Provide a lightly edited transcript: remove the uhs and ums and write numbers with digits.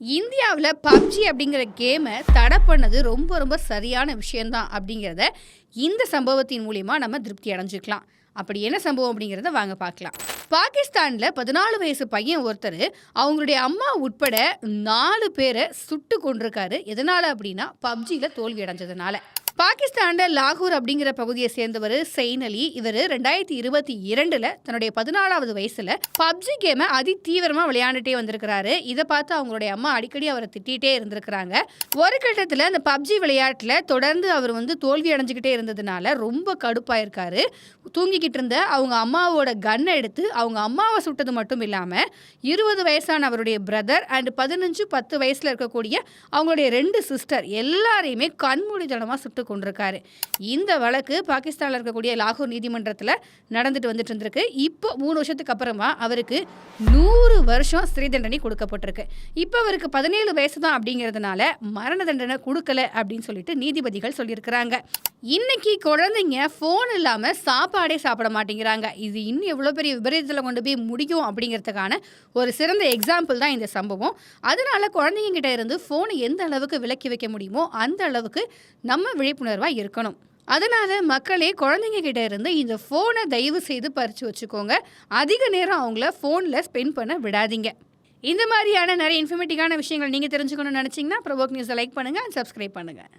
இந்தியாவுல பப்ஜி அப்படிங்கிற கேம தடை பண்ணது ரொம்ப ரொம்ப சரியான விஷயம் தான் அப்படிங்கிறத இந்த சம்பவத்தின் மூலியமா நம்ம திருப்தி அடைஞ்சுக்கலாம். அப்படி என்ன சம்பவம் அப்படிங்கிறத வாங்க பார்க்கலாம். பாகிஸ்தான்ல 14 வயசு பையன் ஒருத்தர் அவங்களுடைய அம்மா உட்பட 4 பேரை சுட்டு கொண்டிருக்காரு. எதனால அப்படின்னா பப்ஜில தோல்வி அடைஞ்சதுனால. பாகிஸ்தான்ல லாகூர் அப்படிங்கிற பகுதியை சேர்ந்தவர் செயின் அலி. இவர் 2022ல தன்னுடைய 14வது வயசுல பப்ஜி கேமை அதி தீவிரமா விளையாண்டுட்டே வந்திருக்கிறாரு. இதை பார்த்து அவங்களுடைய அம்மா அடிக்கடி அவரை திட்டிகிட்டே இருந்திருக்கிறாங்க. ஒரு கட்டத்தில் அந்த பப்ஜி விளையாட்டில் தொடர்ந்து அவர் தோல்வி அடைஞ்சுக்கிட்டே இருந்ததுனால ரொம்ப கடுப்பாயிருக்காரு. தூங்கிக்கிட்டு இருந்த அவங்க அம்மாவோட கன்னை எடுத்து அவங்க அம்மாவை சுட்டது மட்டும் இல்லாமல் 20 வயசான அவருடைய பிரதர் அண்ட் 10 வயசுல இருக்கக்கூடிய அவங்களுடைய 2 சிஸ்டர் எல்லாரையுமே கண்மூடித்தனமாக சுட்டு கொண்டிருக்காரு. இந்த வழக்கு பாகிஸ்தானில் இருக்கக்கூடிய லாகூர் நீதிமன்றத்தில் நடந்துட்டு வந்துட்டு இருந்திருக்கு. இப்போ 3 வருஷத்துக்கு அப்புறமா அவருக்கு 100 வருஷம் சிறை தண்டனை கொடுக்கப்பட்டிருக்கு. இப்போ அவருக்கு 17 வயசு தான் அப்படிங்கிறதுனால மரண தண்டனை கொடுக்கல அப்படின்னு சொல்லிட்டு நீதிபதிகள் சொல்லியிருக்கிறாங்க. இன்னைக்கு குழந்தைங்க ஃபோன் இல்லாமல் சாப்பாடே சாப்பிட மாட்டேங்கிறாங்க. இது இன்னும் எவ்வளோ பெரிய விபரீதத்தில் கொண்டு போய் முடியும் அப்படிங்கிறதுக்கான ஒரு சிறந்த எக்ஸாம்பிள் தான் இந்த சம்பவம். அதனால குழந்தைங்க கிட்ட இருந்து ஃபோனை எந்த அளவுக்கு விலக்கி வைக்க முடியுமோ அந்த அளவுக்கு நம்ம விழிப்புணர்வாக இருக்கணும். அதனால மக்களே குழந்தைங்க கிட்ட இருந்து இந்த ஃபோனை தயவு செய்து பறித்து வச்சுக்கோங்க. அதிக நேரம் அவங்கள ஃபோனில் ஸ்பெண்ட் பண்ண விடாதீங்க. இந்த மாதிரியான நிறைய இன்ஃபர்மேட்டிவான விஷயங்கள் நீங்கள் தெரிஞ்சுக்கணும்னு நினச்சிங்கன்னா ப்ரொவோக் நியூஸை லைக் பண்ணுங்கள் அண்ட் சப்ஸ்கிரைப் பண்ணுங்கள்.